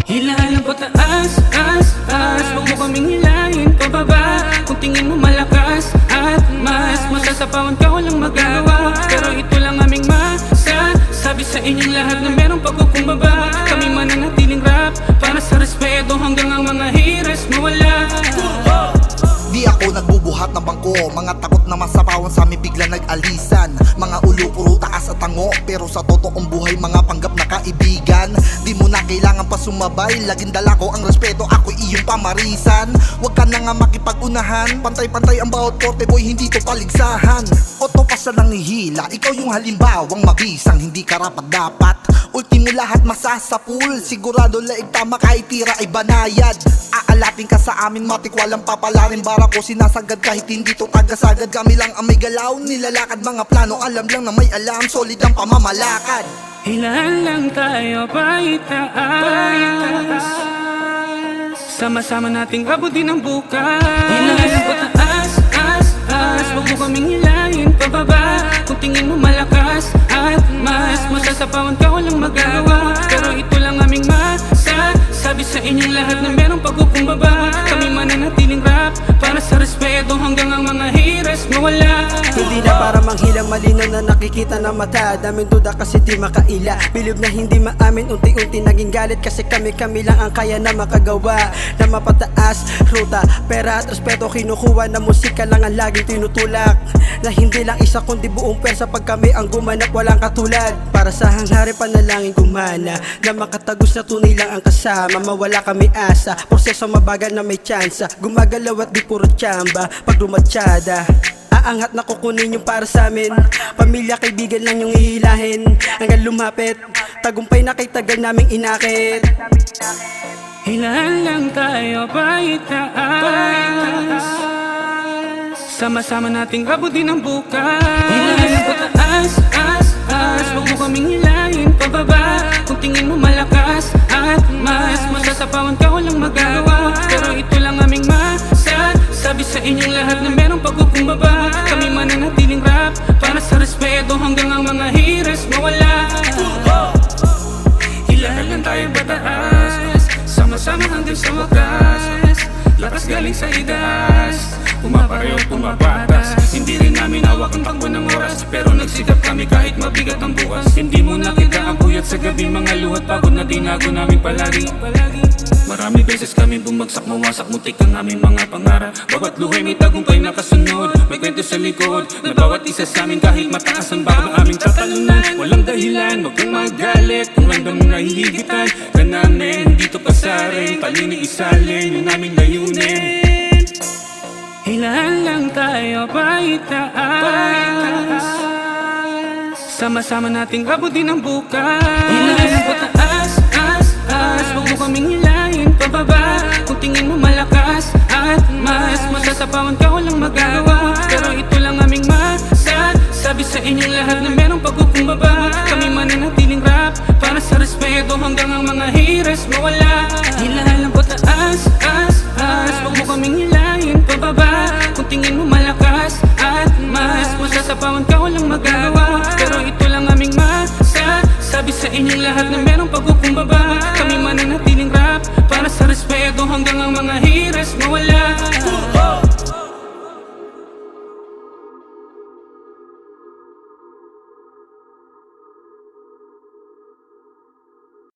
Hilalang pataas, huwag mo kaming hilahin pababa. Kung tingin mo malakas at mas masasapawan ka, walang magagawa. Pero ito lang aming masasabi sa inyong lahat na merong pagkukumbaba. Kami mananatiling rap para sa respeto hanggang ang mga haters mawala. Di ako nagbubuhat ng bangko, mga takot na masapawan sa amin bigla nag-alisan. Mga ulo puro taas at tango, pero sa totoong buhay mga panggap na kaibigan. Di mo na kailangan pa sumabay, laging dala ko ang respeto, ako'y iyong pamarisan. Huwag ka na nga makipag-unahan, pantay-pantay ang bawat korte boy, hindi to paligsahan. Oto pa sa nanghihila, ikaw yung halimbawang mabisang, hindi karapat dapat. Ultimo lahat masasapul, sigurado laig tama kahit tira ay banayad. Aalapin ka sa amin matik walang papalarin, bara ko sinasagad kahit hindi to tagasagad. Kami lang ang may galaw, nilalakad mga plano, alam lang na may alam, solid ang pamamalakad. Hilahan lang tayo paitaas, sama-sama nating abutin ang bukas. Hilahan lang pataas, huwag mo kaming hilahin pababa. Kung tingin mo malakas at mas masasapawan ka, walang magagawa. Pero ito lang aming masasabi sa inyong lahat na merong pagkukumbaba. Kami mananatiling rap para sa respeto hanggang ang mga haters mawala. Hindi na para manghilang, malinaw na nakikita na mata. Daming duda kasi di makaila, bilib na hindi maamin, unti-unti naging galit. Kasi kami lang ang kaya na makagawa, na mapataas ruta, pera at respeto kinukuha, na musika lang ang laging tinutulak. Na hindi lang isa kundi buong pwersa, pag kami ang gumanap walang katulad. Para sa hanghari panalangin gumana, na makatagos na tunay lang ang kasama. Mawala kami asa, proseso mabagal na may tsansa. Gumagalaw at di puro tsamba, pag lumatsyada aangat na kukunin yung para sa amin. Pamilya, kaibigan lang yung ihilahin, hanggang lumapit, tagumpay na kay tagal naming inakit. Hilahan lang tayo paitaas, sama-sama nating abutin ang bukas. Hilahan lang pataas, huwag mo kaming hilahin pababa. Kung tingin mo malakas at mas masasapawan ka, walang magagawa. Pero ito lang aming masasabi sa inyong lahat na merong pagkukumbaba. Kami mananatiling rap para sa respeto hanggang ang mga haters mawala. Hilahan lang tayo pataas, sama-sama hanggang sa wakas. Lakas galing sa idas, pumapareho, pumapatas. Hindi rin namin hawak ang takbo ng oras, pero nagsikap kami kahit mabigat ang bukas. Hindi mo nakita ang puyat sa gabi, mga luhat pagod na tinago namin palagi. Marami beses kami bumagsak, mawasak, mutik ang aming mga pangarap. Bawat luhay may tagumpay na kasunod, may kwento sa likod na bawat isa sa amin kahit mataas ang bago aming tatalunan. Walang dahilan, wag kang magalit kung ramdam mo nahihigitan ka namin. Dito pasarin, palini isalin yung aming layunin. Hilahan lang tayo paitaas, sama-sama nating abutin ang bukas. Hilahan lang pataas, huwag mo kaming hilahin pababa. Kung tingin mo malakas at mas masasapawan ka, walang magagawa. Pero ito lang aming masasabi sa inyong lahat na merong pagkukumbaba. Kami mananatiling rap para sa respeto hanggang ang mga haters mawala.